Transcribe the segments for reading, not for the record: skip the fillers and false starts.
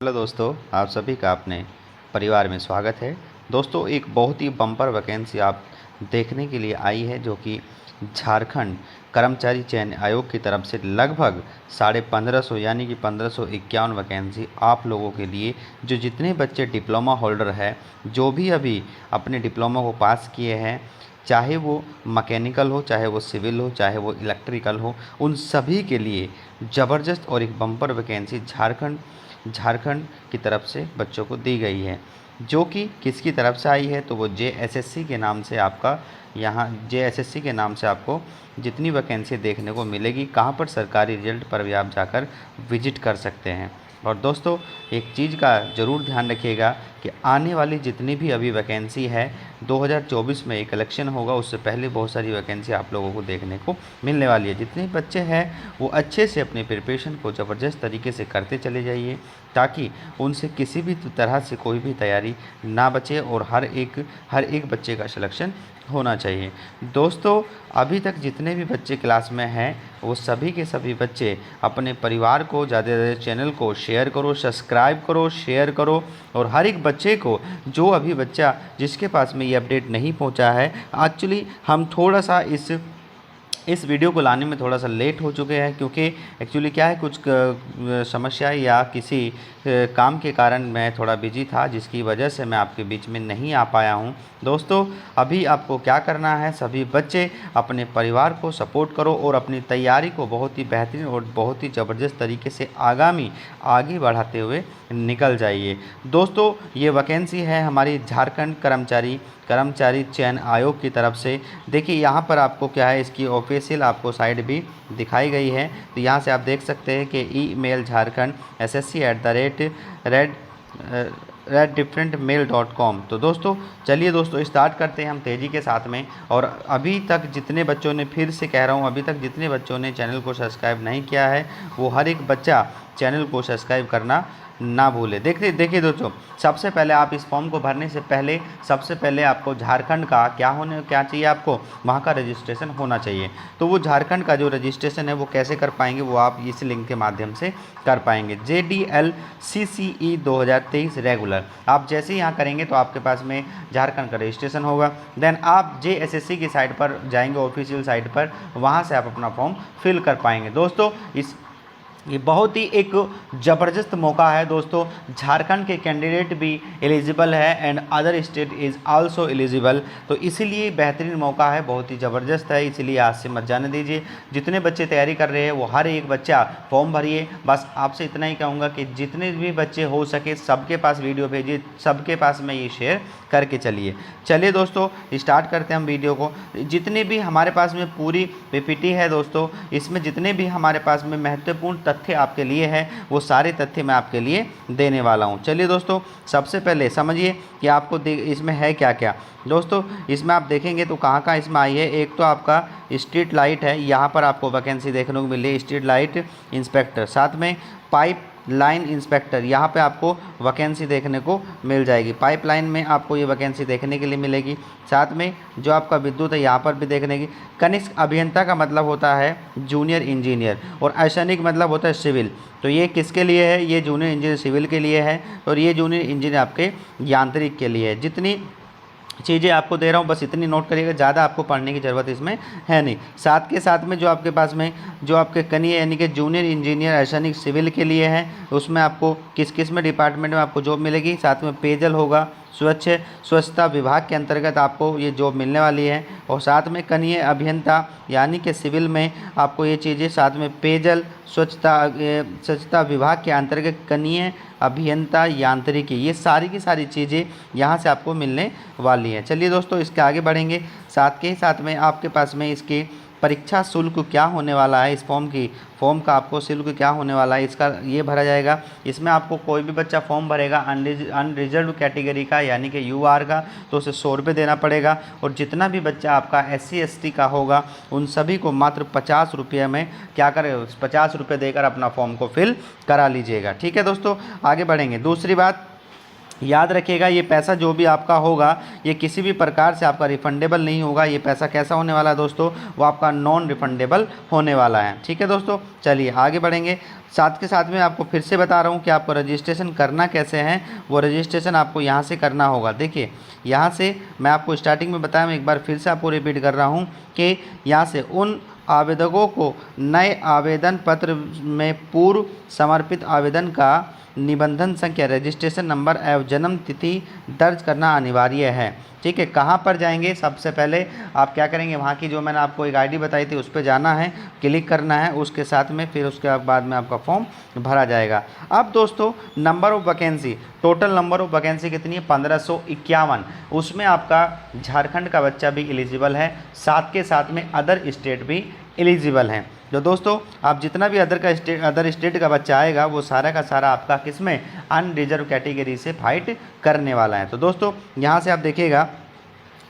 Hello दोस्तों, आप सभी का अपने परिवार में स्वागत है। दोस्तों, एक बहुत ही बम्पर वैकेंसी आप देखने के लिए आई है, जो कि झारखंड कर्मचारी चयन आयोग की तरफ से लगभग 1550 यानी कि 1551 वैकेंसी आप लोगों के लिए, जो जितने बच्चे डिप्लोमा होल्डर है, जो भी अभी अपने डिप्लोमा को पास किए हैं, चाहे वो मैकेनिकल हो, चाहे वो सिविल हो, चाहे वो इलेक्ट्रिकल हो, उन सभी के लिए ज़बरदस्त और एक बम्पर वैकेंसी झारखंड की तरफ से बच्चों को दी गई है। जो कि किसकी तरफ से आई है, तो वो जेएसएससी के नाम से आपका यहाँ जेएसएससी के नाम से आपको जितनी वैकेंसी देखने को मिलेगी, कहाँ पर सरकारी रिजल्ट पर भी आप जाकर विजिट कर सकते हैं। और दोस्तों, एक चीज़ का ज़रूर ध्यान रखिएगा कि आने वाली जितनी भी अभी वैकेंसी है, 2024 में एक इलेक्शन होगा, उससे पहले बहुत सारी वैकेंसी आप लोगों को देखने को मिलने वाली है। जितने बच्चे हैं वो अच्छे से अपने प्रिपरेशन को ज़बरदस्त तरीके से करते चले जाइए, ताकि उनसे किसी भी तरह से कोई भी तैयारी ना बचे और हर एक बच्चे का सिलेक्शन होना चाहिए। दोस्तों, अभी तक जितने भी बच्चे क्लास में हैं, वो सभी के सभी बच्चे अपने परिवार को ज़्यादा से ज़्यादा चैनल को शेयर करो, सब्सक्राइब करो, शेयर करो। और हर एक बच्चे को, जो अभी बच्चा जिसके पास में ये अपडेट नहीं पहुंचा है, एक्चुअली हम थोड़ा सा इस वीडियो को लाने में थोड़ा सा लेट हो चुके हैं, क्योंकि एक्चुअली क्या है, कुछ समस्या या किसी काम के कारण मैं थोड़ा बिजी था, जिसकी वजह से मैं आपके बीच में नहीं आ पाया हूं। दोस्तों, अभी आपको क्या करना है, सभी बच्चे अपने परिवार को सपोर्ट करो और अपनी तैयारी को बहुत ही बेहतरीन और बहुत ही ज़बरदस्त तरीके से आगे बढ़ाते हुए निकल जाइए। दोस्तों, ये वैकेंसी है हमारी झारखंड कर्मचारी चयन आयोग की तरफ से। देखिए, यहाँ पर आपको क्या है, इसकी ऑफिशियल आपको साइट भी दिखाई गई है। तो यहाँ से आप देख सकते हैं कि email झारखंड ssc@redifferentmail.com। तो दोस्तों, चलिए दोस्तों, स्टार्ट करते हैं हम तेज़ी के साथ में। और अभी तक जितने बच्चों ने, फिर से कह रहा हूँ, अभी तक जितने बच्चों ने चैनल को सब्सक्राइब नहीं किया है, वो हर एक बच्चा चैनल को सब्सक्राइब करना ना भूले। देखिए दोस्तों, सबसे पहले आप इस फॉर्म को भरने से पहले सबसे पहले आपको झारखंड का क्या चाहिए, आपको वहाँ का रजिस्ट्रेशन होना चाहिए। तो वो झारखंड का जो रजिस्ट्रेशन है वो कैसे कर पाएंगे, वो आप इस लिंक के माध्यम से कर पाएंगे। JDLCCE 2023 रेगुलर, आप जैसे ही यहाँ करेंगे तो आपके पास में झारखंड का रजिस्ट्रेशन होगा। देन आप JSSC की साइट पर जाएंगे, ऑफिशियल साइट पर, वहाँ से आप अपना फॉर्म फिल कर पाएंगे। दोस्तों, ये बहुत ही एक ज़बरदस्त मौका है। दोस्तों, झारखंड के कैंडिडेट भी एलिजिबल है and other state is also eligible. तो इसीलिए बेहतरीन मौका है, बहुत ही ज़बरदस्त है, इसीलिए आज से मत जाने दीजिए। जितने बच्चे तैयारी कर रहे हैं, वो हर एक बच्चा फॉर्म भरिए। बस आपसे इतना ही कहूँगा कि जितने भी बच्चे हो सके सबके पास वीडियो भेजिए, सबके पास में ये शेयर करके चलिए दोस्तों, स्टार्ट करते हैं हम वीडियो को। जितने भी हमारे पास में पूरी PPT है दोस्तों, इसमें जितने भी हमारे पास में महत्वपूर्ण तथ्य आपके लिए है, वो सारे तथ्य मैं आपके लिए देने वाला हूं। चलिए दोस्तों, सबसे पहले समझिए कि आपको इसमें है क्या क्या। दोस्तों, इसमें आप देखेंगे तो कहाँ इसमें आई है। एक तो आपका स्ट्रीट लाइट है, यहाँ पर आपको वैकेंसी देखने को मिल रही है, स्ट्रीट लाइट इंस्पेक्टर। साथ में पाइप लाइन इंस्पेक्टर, यहाँ पे आपको वैकेंसी देखने को मिल जाएगी। पाइपलाइन में आपको ये वैकेंसी देखने के लिए मिलेगी। साथ में जो आपका विद्युत है, यहाँ पर भी देखने की। कनिष्ठ अभियंता का मतलब होता है जूनियर इंजीनियर, और ऐशनिक मतलब होता है सिविल। तो ये किसके लिए है, ये जूनियर इंजीनियर सिविल के लिए है, और ये जूनियर इंजीनियर आपके यांत्रिक के लिए है। जितनी चीज़ें आपको दे रहा हूँ बस इतनी नोट करिएगा, ज़्यादा आपको पढ़ने की ज़रूरत इसमें है नहीं। साथ के साथ में जो आपके पास में जो आपके कनी है, यानी कि जूनियर इंजीनियर ऐशनिक सिविल के लिए है, उसमें आपको किस में डिपार्टमेंट में आपको जॉब मिलेगी। साथ में पेयजल होगा, स्वच्छता विभाग के अंतर्गत आपको ये जॉब मिलने वाली है। और साथ में कनीय अभियंता यानी कि सिविल में आपको ये चीज़ें, साथ में पेयजल स्वच्छता विभाग के अंतर्गत कनीय अभियंता यांत्रिकी, ये सारी की सारी चीज़ें यहाँ से आपको मिलने वाली हैं। चलिए दोस्तों, इसके आगे बढ़ेंगे। साथ के साथ में आपके पास में इसकी परीक्षा शुल्क क्या होने वाला है, इस फॉर्म का आपको शुल्क क्या होने वाला है, इसका ये भरा जाएगा। इसमें आपको कोई भी बच्चा फॉर्म भरेगा अनरिजर्व कैटेगरी का, यानी कि UR का, तो उसे 100 रुपये देना पड़ेगा। और जितना भी बच्चा आपका SC ST का होगा, उन सभी को मात्र 50 रुपये में क्या करें, 50 रुपये देकर अपना फॉर्म को फिल करा लीजिएगा। ठीक है दोस्तों, आगे बढ़ेंगे। दूसरी बात, याद रखिएगा, ये पैसा जो भी आपका होगा ये किसी भी प्रकार से आपका रिफंडेबल नहीं होगा। ये पैसा कैसा होने वाला है दोस्तों, वो आपका नॉन रिफंडेबल होने वाला है। ठीक है दोस्तों, चलिए आगे बढ़ेंगे। साथ के साथ में आपको फिर से बता रहा हूँ कि आपको रजिस्ट्रेशन करना कैसे है। वो रजिस्ट्रेशन आपको यहाँ से करना होगा। देखिए यहाँ से मैं आपको स्टार्टिंग में बताया, मैं एक बार फिर से आपको रिपीट कर रहा हूँ कि यहाँ से उन आवेदकों को नए आवेदन पत्र में पूर्व समर्पित आवेदन का निबंधन संख्या, रजिस्ट्रेशन नंबर एवं जन्म तिथि दर्ज करना अनिवार्य है। ठीक है, कहाँ पर जाएंगे, सबसे पहले आप क्या करेंगे, वहाँ की जो मैंने आपको एक आईडी बताई थी उस पर जाना है, क्लिक करना है, उसके साथ में फिर उसके बाद में आपका फॉर्म भरा जाएगा। अब दोस्तों number of vacancy, total number of vacancy कितनी है, 1551। उसमें आपका झारखंड का बच्चा भी एलिजिबल है, साथ के साथ में अदर स्टेट भी एलिजिबल हैं। जो दोस्तों आप जितना भी अदर स्टेट का बच्चा आएगा वो सारा का सारा आपका किसमें, अनरिजर्व कैटेगरी से फाइट करने वाला है। तो दोस्तों यहाँ से आप देखिएगा,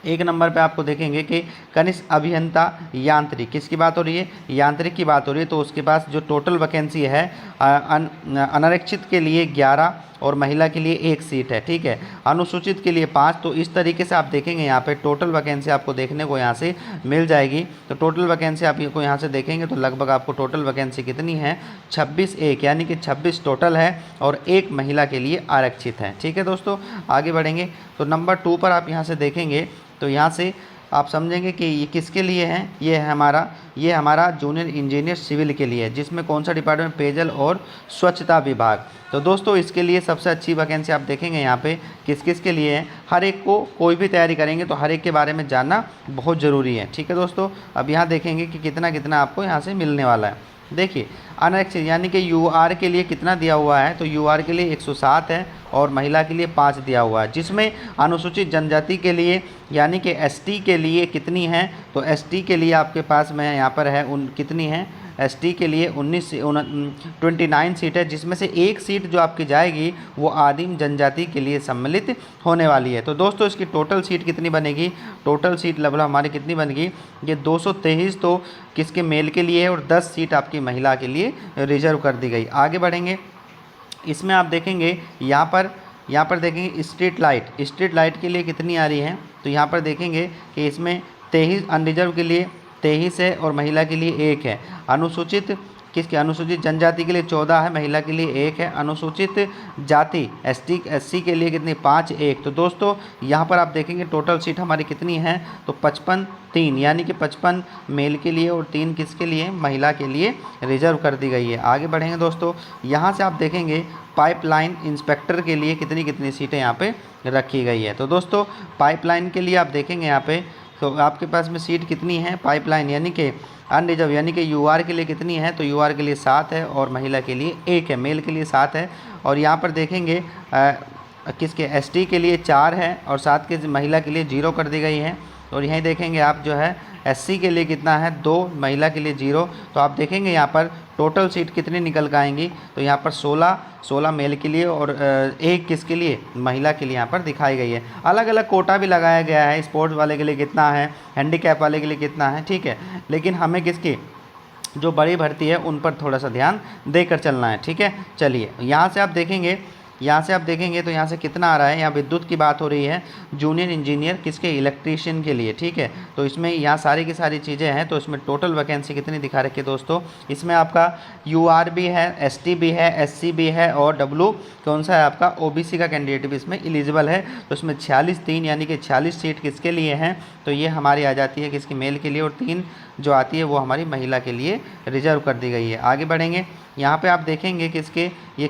एक नंबर पे आपको देखेंगे कि कनिष्ठ अभियंता यांत्रिक, किसकी बात हो रही है, यांत्रिक की बात हो रही है। तो उसके पास जो टोटल वैकेंसी है अनारक्षित के लिए 11 और महिला के लिए 1 सीट है। ठीक है, अनुसूचित के लिए 5। तो इस तरीके से आप देखेंगे यहाँ पे टोटल वैकेंसी आपको देखने को यहाँ से मिल जाएगी। तो टोटल वैकेंसी आपको यहाँ से देखेंगे तो लगभग आपको टोटल वैकेंसी कितनी है, 26 यानी कि 26 टोटल है और 1 महिला के लिए आरक्षित है। ठीक है दोस्तों, आगे बढ़ेंगे। तो नंबर 2 पर आप यहाँ से देखेंगे तो यहाँ से आप समझेंगे कि ये किसके लिए है, ये हमारा जूनियर इंजीनियर सिविल के लिए है, जिसमें कौन सा डिपार्टमेंट, पेयजल और स्वच्छता विभाग। तो दोस्तों इसके लिए सबसे अच्छी वैकेंसी आप देखेंगे यहाँ पे किस किस के लिए है। हर एक को कोई भी तैयारी करेंगे तो हर एक के बारे में जानना बहुत ज़रूरी है। ठीक है दोस्तों, अब यहाँ देखेंगे कि कितना कितना आपको यहाँ से मिलने वाला है। देखिए अनारक्षित यानी कि यूआर के लिए कितना दिया हुआ है, तो यूआर के लिए 107 है और महिला के लिए 5 दिया हुआ है। जिसमें अनुसूचित जनजाति के लिए यानी कि एसटी के लिए कितनी है, तो एसटी के लिए आपके पास में यहाँ पर है कितनी है, एसटी के लिए 29 सीट है, जिसमें से 1 सीट जो आपकी जाएगी वो आदिम जनजाति के लिए सम्मिलित होने वाली है। तो दोस्तों इसकी टोटल सीट कितनी बनेगी, टोटल सीट लगभग हमारी कितनी बनेगी, ये 223 तो किसके, मेल के लिए है और 10 सीट आपकी महिला के लिए रिजर्व कर दी गई। आगे बढ़ेंगे, इसमें आप देखेंगे यहाँ पर देखेंगे स्ट्रीट लाइट के लिए कितनी आ रही है, तो यहाँ पर देखेंगे कि इसमें 23 अनरिजर्व के लिए 23 है और महिला के लिए 1 है। अनुसूचित जनजाति के लिए 14 है, महिला के लिए 1 है। अनुसूचित जाति एससी के लिए कितनी, 5 1। तो दोस्तों यहाँ पर आप देखेंगे टोटल सीट हमारी कितनी है, तो 55 3 यानी कि 55 मेल के लिए और 3 किसके लिए, महिला के लिए रिजर्व कर दी गई है। आगे बढ़ेंगे दोस्तों, यहाँ से आप देखेंगे पाइपलाइन इंस्पेक्टर के लिए कितनी कितनी सीटें यहाँ पे रखी गई है। तो दोस्तों पाइपलाइन के लिए आप देखेंगे यहाँ पे, तो आपके पास में सीट कितनी है, पाइपलाइन यानी कि अनरिजर्व यानी कि यूआर के लिए कितनी है, तो यूआर के लिए 7 है और महिला के लिए 1 है, मेल के लिए 7 है। और यहाँ पर देखेंगे किसके, एसटी के लिए 4 है और 7 के महिला के लिए 0 कर दी गई है। और यहीं देखेंगे आप जो है एससी के लिए कितना है, 2, महिला के लिए 0। तो आप देखेंगे यहाँ पर टोटल सीट कितनी निकल कर आएंगी, तो यहाँ पर 16 मेल के लिए और 1 किसके लिए, महिला के लिए यहाँ पर दिखाई गई है। अलग अलग कोटा भी लगाया गया है, स्पोर्ट्स वाले के लिए कितना है, हैंडीकैप वाले के लिए कितना है। ठीक है, लेकिन हमें किसकी जो बड़ी भर्ती है उन पर थोड़ा सा ध्यान देकर चलना है। ठीक है, चलिए यहाँ से आप देखेंगे तो यहाँ से कितना आ रहा है, यहाँ विद्युत की बात हो रही है, जूनियर इंजीनियर किसके, इलेक्ट्रीशियन के लिए। ठीक है, तो इसमें यहाँ सारी की सारी चीज़ें हैं। तो इसमें टोटल वैकेंसी कितनी दिखा रखी है दोस्तों, इसमें आपका यूआर भी है, एसटी भी है, एससी भी है और डब्ल्यू कौन सा है आपका, ओबीसी का कैंडिडेट भी इसमें एलिजिबल है। तो इसमें 46 3 यानी कि 46 सीट किसके लिए हैं, तो ये हमारी आ जाती है किसकी, मेल के लिए, और 3 जो आती है वो हमारी महिला के लिए रिजर्व कर दी गई है। आगे बढ़ेंगे, यहाँ पे आप देखेंगे किसके, ये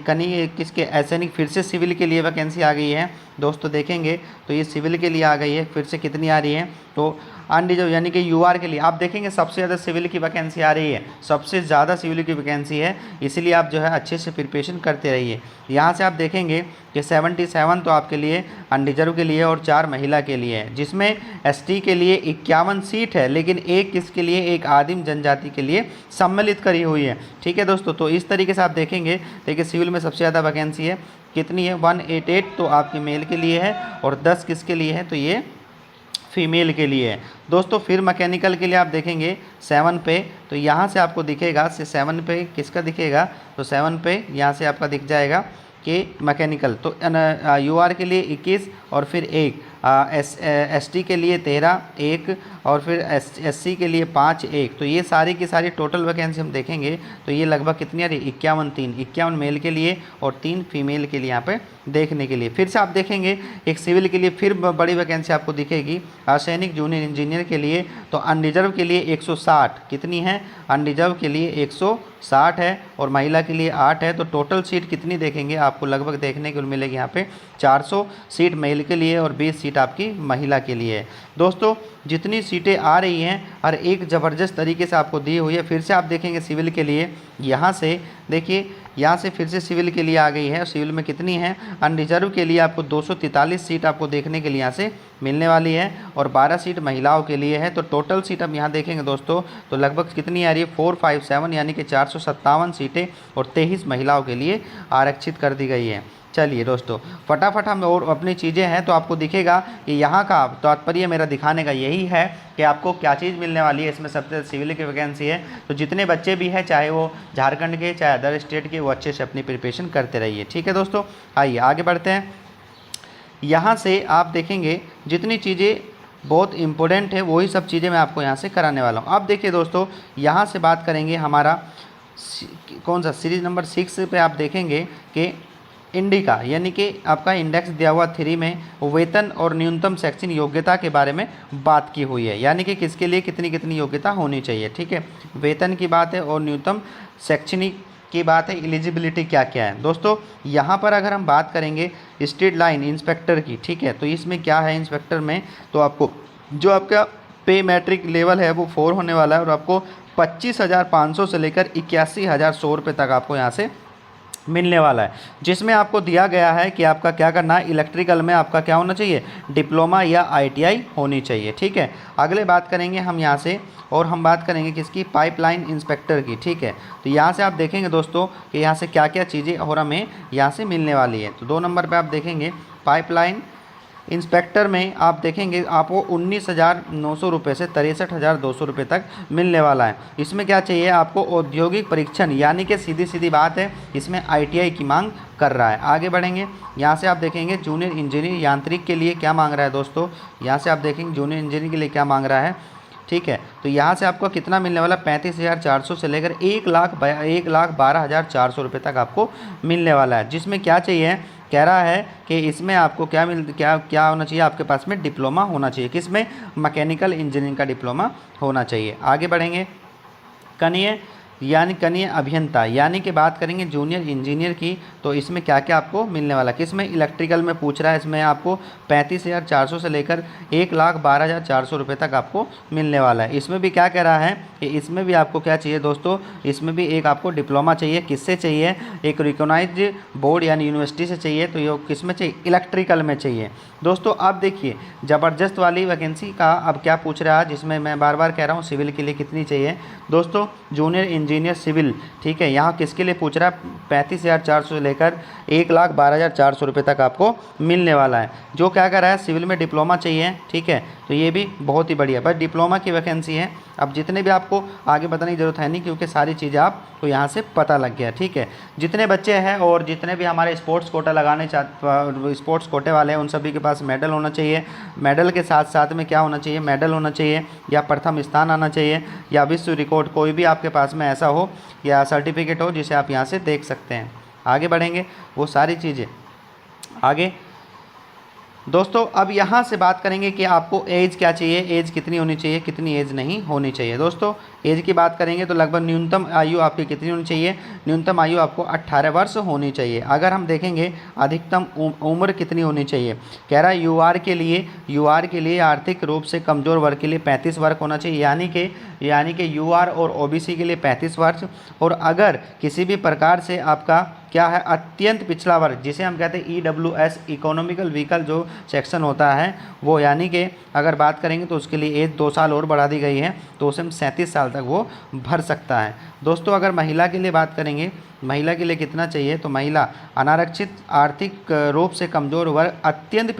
किसके एसएनिक, फिर से सिविल के लिए वैकेंसी आ गई है दोस्तों। देखेंगे तो ये सिविल के लिए आ गई है, फिर से कितनी आ रही है, तो अनरिजर्व यानी कि यूआर के लिए आप देखेंगे सबसे ज़्यादा सिविल की वैकेंसी आ रही है, सबसे ज़्यादा सिविल की वैकेंसी है, इसलिए आप जो है अच्छे से प्रिपरेशन करते रहिए। यहाँ से आप देखेंगे कि 77 तो आपके लिए अनरिजर्व के लिए और 4 महिला के लिए है, जिसमें एसटी के लिए 51 सीट है, लेकिन 1 किसके लिए, 1 आदिम जनजाति के लिए सम्मिलित करी हुई है। ठीक है दोस्तों, तो इस तरीके से आप देखेंगे, देखिए सिविल में सबसे ज़्यादा वैकेंसी है, कितनी है, 188 तो आपके मेल के लिए है और 10 किसके लिए है, तो ये फीमेल के लिए है दोस्तों। फिर मैकेनिकल के लिए आप देखेंगे 7 पे, तो यहाँ से आपको दिखेगा 7 पे किसका दिखेगा, तो 7 पे यहाँ से आपका दिख जाएगा के मैकेनिकल, तो यूआर के लिए 21 और फिर 1, एसटी के लिए 13, 1 और फिर एससी के लिए 5, 1। तो ये सारी की सारी टोटल वैकेंसी हम देखेंगे तो ये लगभग कितनी आ रही, 51, 3, 51 मेल के लिए और 3 फीमेल के लिए यहाँ पे देखने के लिए। फिर से आप देखेंगे एक सिविल के लिए फिर बड़ी वैकेंसी आपको दिखेगी, सैनिक जूनियर इंजीनियर के लिए। तो अनरिजर्व के लिए 160 कितनी है, अनरिजर्व के लिए 160 है और महिला के लिए 8 है। तो टोटल सीट कितनी देखेंगे आपको लगभग देखने को मिलेगी यहाँ पे 400 सीट मेल के लिए और 20 सीट आपकी महिला के लिए है। दोस्तों जितनी सीटें आ रही हैं हर एक ज़बरदस्त तरीके से आपको दी हुई है। फिर से आप देखेंगे सिविल के लिए, यहाँ से देखिए, यहाँ से फिर से सिविल के लिए आ गई है और सिविल में कितनी है, अनरिजर्व के लिए आपको 243 सीट आपको देखने के लिए यहाँ से मिलने वाली है और 12 सीट महिलाओं के लिए है। तो टोटल सीट हम यहाँ देखेंगे दोस्तों तो लगभग कितनी आ रही है, 457 यानी कि 457 सीटें और 23 महिलाओं के लिए आरक्षित कर दी गई है। चलिए दोस्तों फटाफट हम और अपनी चीज़ें हैं तो आपको दिखेगा कि यहाँ का तात्पर्य मेरा दिखाने का यही है कि आपको क्या चीज़ मिलने वाली है। इसमें सबसे सिविल की वैकेंसी है, तो जितने बच्चे भी हैं चाहे वो झारखंड के चाहे अदर स्टेट के, वो अच्छे से अपनी प्रिपरेशन करते रहिए। ठीक है दोस्तों, आइए आगे बढ़ते हैं। यहाँ से आप देखेंगे जितनी चीज़ें बहुत इंपॉर्टेंट है वही सब चीज़ें मैं आपको यहाँ से कराने वाला हूँ। अब देखिए दोस्तों यहाँ से बात करेंगे हमारा कौन सा सीरीज नंबर 6 पे आप देखेंगे कि इंडिका यानी कि आपका इंडेक्स दिया हुआ 3 में वेतन और न्यूनतम शैक्षणिक योग्यता के बारे में बात की हुई है, यानी कि किसके लिए कितनी कितनी योग्यता होनी चाहिए। ठीक है, वेतन की बात है और न्यूनतम शैक्षणिक की बात है, एलिजिबिलिटी क्या क्या है। दोस्तों यहाँ पर अगर हम बात करेंगे स्ट्रीट लाइन इंस्पेक्टर की, ठीक है, तो इसमें क्या है इंस्पेक्टर में, तो आपको जो आपका पे मैट्रिक लेवल है वो 4 होने वाला है और आपको 25,500 से लेकर 81,100 रुपये तक आपको यहाँ से मिलने वाला है, जिसमें आपको दिया गया है कि आपका क्या करना है, इलेक्ट्रिकल में आपका क्या होना चाहिए, डिप्लोमा या आईटीआई होनी चाहिए। ठीक है, अगले बात करेंगे हम यहाँ से और हम बात करेंगे किसकी, पाइपलाइन इंस्पेक्टर की। ठीक है, तो यहाँ से आप देखेंगे दोस्तों कि यहाँ से क्या क्या चीज़ें और हमें यहाँ से मिलने वाली है। तो 2 नंबर पर आप देखेंगे पाइपलाइन इंस्पेक्टर में आप देखेंगे आपको 19,900 रुपये से 63,200 रुपये तक मिलने वाला है। इसमें क्या चाहिए आपको, औद्योगिक परीक्षण, यानी कि सीधी सीधी बात है इसमें आईटीआई की मांग कर रहा है। आगे बढ़ेंगे, यहाँ से आप देखेंगे जूनियर इंजीनियर यांत्रिक के लिए क्या मांग रहा है दोस्तों, यहाँ से आप देखेंगे जूनियर इंजीनियर के लिए क्या मांग रहा है। ठीक है, तो यहाँ से आपको कितना मिलने वाला, 35,400 से लेकर 1,12,400 रुपये तक आपको मिलने वाला है, जिसमें क्या चाहिए, कह रहा है कि इसमें आपको क्या होना चाहिए, आपके पास में डिप्लोमा होना चाहिए, किसमें, मैकेनिकल इंजीनियरिंग का डिप्लोमा होना चाहिए। आगे बढ़ेंगे, कनीय अभियंता यानी कि बात करेंगे जूनियर इंजीनियर की, तो इसमें क्या क्या आपको मिलने वाला, किसमें, इलेक्ट्रिकल में पूछ रहा है, इसमें आपको 35,400 से लेकर 1,12,400 रुपये तक आपको मिलने वाला है। इसमें भी क्या कह रहा है कि इसमें भी आपको क्या चाहिए दोस्तों, इसमें भी एक आपको डिप्लोमा चाहिए, किससे चाहिए, एक रिकॉग्नाइज्ड बोर्ड यानी यूनिवर्सिटी से चाहिए, तो ये किस में चाहिए, इलेक्ट्रिकल में चाहिए। दोस्तों अब देखिए ज़बरदस्त वाली वैकेंसी का अब क्या पूछ रहा है, जिसमें मैं बार बार कह रहा हूँ सिविल के लिए कितनी चाहिए दोस्तों, जूनियर इंजीनियर सिविल। ठीक है, यहाँ किसके लिए पूछ रहा है, 35,400 से लेकर 1,12,400 रुपये तक आपको मिलने वाला है, जो क्या कर रहा है, सिविल में डिप्लोमा चाहिए। ठीक है, तो ये भी बहुत ही बढ़िया, बस डिप्लोमा की वैकेंसी है। अब जितने भी आपको आगे बताने की ज़रूरत है नहीं, क्योंकि सारी चीज़ें आपको यहाँ से पता लग गया। ठीक है, जितने बच्चे हैं और जितने भी हमारे स्पोर्ट्स कोटा लगाने स्पोर्ट्स कोटे वाले हैं उन सभी के पास मेडल होना चाहिए। मेडल के साथ साथ में क्या होना चाहिए, मेडल होना चाहिए या प्रथम स्थान आना चाहिए या विश्व रिकॉर्ड कोई भी आपके पास में ऐसा हो या सर्टिफिकेट हो जिसे आप यहाँ से देख सकते हैं। आगे बढ़ेंगे, वो सारी चीज़ें आगे दोस्तों। अब यहाँ से बात करेंगे कि आपको एज क्या चाहिए, एज कितनी होनी चाहिए, कितनी एज नहीं होनी चाहिए। दोस्तों एज की बात करेंगे तो लगभग न्यूनतम आयु आपकी कितनी होनी चाहिए, न्यूनतम आयु आपको 18 वर्ष होनी चाहिए। अगर हम देखेंगे अधिकतम उम्र कितनी होनी चाहिए, कह रहा है यूआर के लिए आर्थिक रूप से कमज़ोर वर्ग के लिए 35 वर्ष होना चाहिए, यानी कि यूआर और ओबीसी के लिए 35 वर्ष। और अगर किसी भी प्रकार से आपका क्या है, अत्यंत पिछड़ा वर्ग जिसे हम कहते हैं ईडब्ल्यूएस, इकोनॉमिकल व्हीकल जो सेक्शन होता है वो, यानी कि अगर बात करेंगे तो उसके लिए एज 2 साल और बढ़ा दी गई है, तो उसे 37 साल तक वो भर सकता है। दोस्तों अगर महिला के लिए बात करेंगे, महिला के लिए कितना चाहिए, तो महिला अनारक्षित आर्थिक रूप से कमज़ोर वर्ग, अत्यंत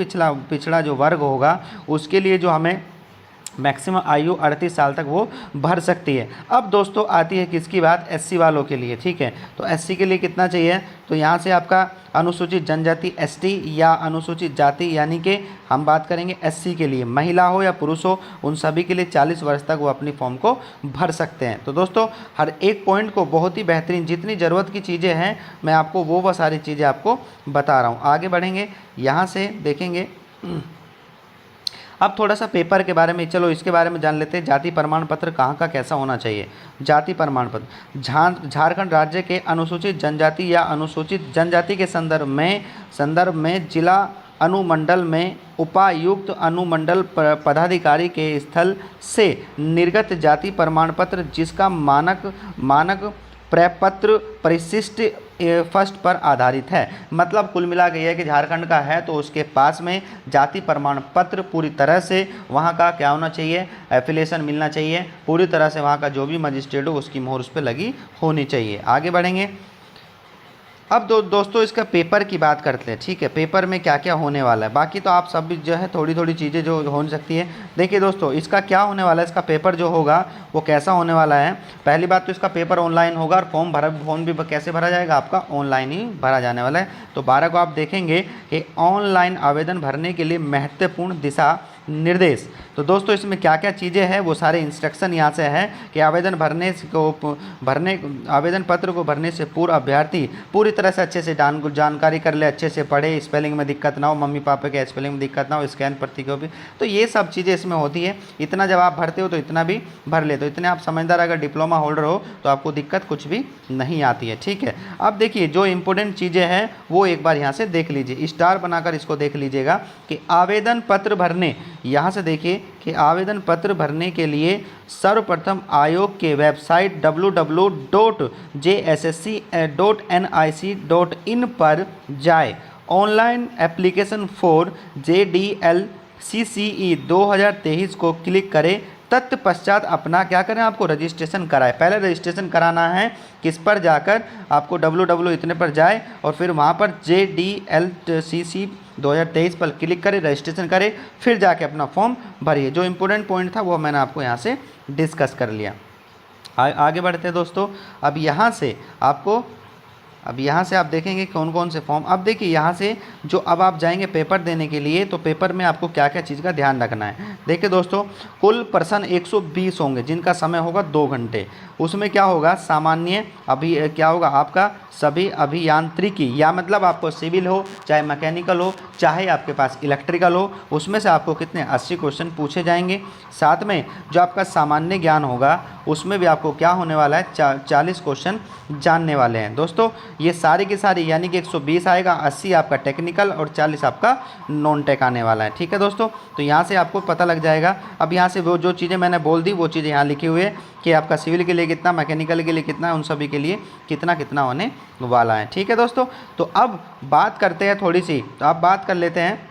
पिछड़ा जो वर्ग होगा उसके लिए जो हमें मैक्सिमम आयु 38 साल तक वो भर सकती है। अब दोस्तों आती है किसकी बात, एससी वालों के लिए, ठीक है। तो एससी के लिए कितना चाहिए, तो यहाँ से आपका अनुसूचित जनजाति एसटी या अनुसूचित जाति यानी कि हम बात करेंगे एससी के लिए, महिला हो या पुरुष हो उन सभी के लिए 40 वर्ष तक वो अपनी फॉर्म को भर सकते हैं। तो दोस्तों हर एक पॉइंट को बहुत ही बेहतरीन, जितनी ज़रूरत की चीज़ें हैं मैं आपको वो सारी चीज़ें आपको बता रहा हूँ। आगे बढ़ेंगे, यहाँ से देखेंगे अब थोड़ा सा पेपर के बारे में, चलो इसके बारे में जान लेते हैं। जाति प्रमाण पत्र कहाँ का कैसा होना चाहिए। जाति प्रमाण पत्र झारखंड राज्य के अनुसूचित जनजाति या अनुसूचित जनजाति के संदर्भ में जिला अनुमंडल में उपायुक्त अनुमंडल पदाधिकारी के स्थल से निर्गत जाति प्रमाण पत्र जिसका मानक प्रपत्र परिशिष्ट फर्स्ट पर आधारित है। मतलब कुल मिला के ये है कि झारखंड का है तो उसके पास में जाति प्रमाण पत्र पूरी तरह से वहाँ का क्या होना चाहिए, एफिलिएशन मिलना चाहिए, पूरी तरह से वहाँ का जो भी मजिस्ट्रेट हो उसकी मोहर उस पर लगी होनी चाहिए। आगे बढ़ेंगे, अब दोस्तों इसका पेपर की बात करते हैं, ठीक है। पेपर में क्या क्या होने वाला है, बाकी तो आप सब जो है थोड़ी थोड़ी चीज़ें जो हो सकती है। देखिए दोस्तों इसका क्या होने वाला है, इसका पेपर जो होगा वो कैसा होने वाला है। पहली बात तो इसका पेपर ऑनलाइन होगा और फॉर्म भी कैसे भरा जाएगा, आपका ऑनलाइन ही भरा जाने वाला है। तो 12 को आप देखेंगे कि ऑनलाइन आवेदन भरने के लिए महत्वपूर्ण दिशा निर्देश। तो दोस्तों इसमें क्या क्या चीज़ें हैं वो सारे इंस्ट्रक्शन यहाँ से है कि आवेदन पत्र को भरने से पूर्व अभ्यर्थी पूरी तरह से अच्छे से जानकारी कर ले, अच्छे से पढ़े, स्पेलिंग में दिक्कत ना हो, मम्मी पापा के स्पेलिंग में दिक्कत ना हो, स्कैन प्रति को भी, तो ये सब चीज़ें इसमें होती है। इतना जब आप भरते हो तो इतना भी भर ले, तो इतने आप समझदार अगर डिप्लोमा होल्डर हो तो आपको दिक्कत कुछ भी नहीं आती है, ठीक है। अब देखिए जो इंपॉर्टेंट चीज़ें हैं वो एक बार यहाँ से देख लीजिए, स्टार बनाकर इसको देख लीजिएगा कि आवेदन पत्र भरने, यहाँ से देखिए कि आवेदन पत्र भरने के लिए सर्वप्रथम आयोग के वेबसाइट www.jssc.nic.in पर जाए। ऑनलाइन एप्लीकेशन फॉर JDLCCE 2023 को क्लिक करें। तत्पश्चात अपना क्या करें, आपको रजिस्ट्रेशन कराए। पहले रजिस्ट्रेशन कराना है किस पर जाकर, आपको www इतने पर जाए और फिर वहाँ पर JDLCC 2023 पर क्लिक करें, रजिस्ट्रेशन करें, फिर जाके अपना फॉर्म भरिए। जो इम्पोर्टेंट पॉइंट था वो मैंने आपको यहाँ से डिस्कस कर लिया। आगे बढ़ते हैं दोस्तों। अब यहाँ से आप देखेंगे कौन कौन से फॉर्म। अब देखिए यहाँ से जो अब आप जाएंगे पेपर देने के लिए, तो पेपर में आपको क्या क्या चीज़ का ध्यान रखना है। देखिए दोस्तों कुल पर्सन 120 होंगे जिनका समय होगा 2 घंटे। उसमें क्या होगा, सामान्य क्या होगा आपका सभी अभियांत्रिकी, या मतलब आपको सिविल हो चाहे मैकेनिकल हो चाहे आपके पास इलेक्ट्रिकल हो, उसमें से आपको कितने 80 क्वेश्चन पूछे जाएंगे। साथ में जो आपका सामान्य ज्ञान होगा उसमें भी आपको क्या होने वाला है, 40 क्वेश्चन जानने वाले हैं। दोस्तों ये सारी की सारी यानी कि 120 आएगा, 80 आपका टेक्निकल और 40 आपका नॉन टेक आने वाला है, ठीक है दोस्तों। तो यहाँ से आपको पता लग जाएगा। अब यहाँ से वो जो चीज़ें मैंने बोल दी वो चीज़ें यहाँ लिखी हुई है कि आपका सिविल के लिए कितना, मैकेनिकल के लिए कितना, उन सभी के लिए कितना कितना होने वाला है, ठीक है दोस्तों। तो अब बात करते हैं थोड़ी सी, तो आप बात कर लेते हैं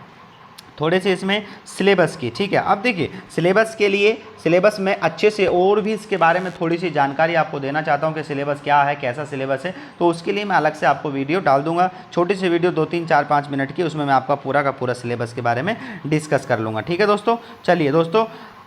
थोड़े से इसमें सिलेबस की, ठीक है। अब देखिए सिलेबस में अच्छे से और भी इसके बारे में थोड़ी सी जानकारी आपको देना चाहता हूं कि सिलेबस क्या है, कैसा सिलेबस है। तो उसके लिए मैं अलग से आपको वीडियो डाल दूंगा, छोटी सी वीडियो 2, 3, 4, 5 मिनट की, उसमें मैं आपका पूरा का पूरा सिलेबस के बारे में डिस्कस कर लूँगा, ठीक है दोस्तों। चलिए दोस्तों,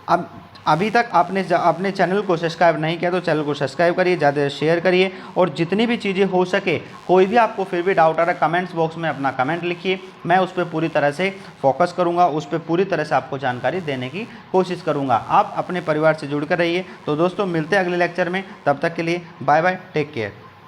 अब अभी तक आपने अपने चैनल को सब्सक्राइब नहीं किया तो चैनल को सब्सक्राइब करिए, ज़्यादा शेयर करिए, और जितनी भी चीज़ें हो सके, कोई भी आपको फिर भी डाउट आ रहा है कमेंट्स बॉक्स में अपना कमेंट लिखिए, मैं उस पर पूरी तरह से फोकस करूंगा, उस पर पूरी तरह से आपको जानकारी देने की कोशिश करूंगा। आप अपने परिवार से जुड़कर रहिए। तो दोस्तों मिलते हैं अगले लेक्चर में, तब तक के लिए बाय बाय, टेक केयर।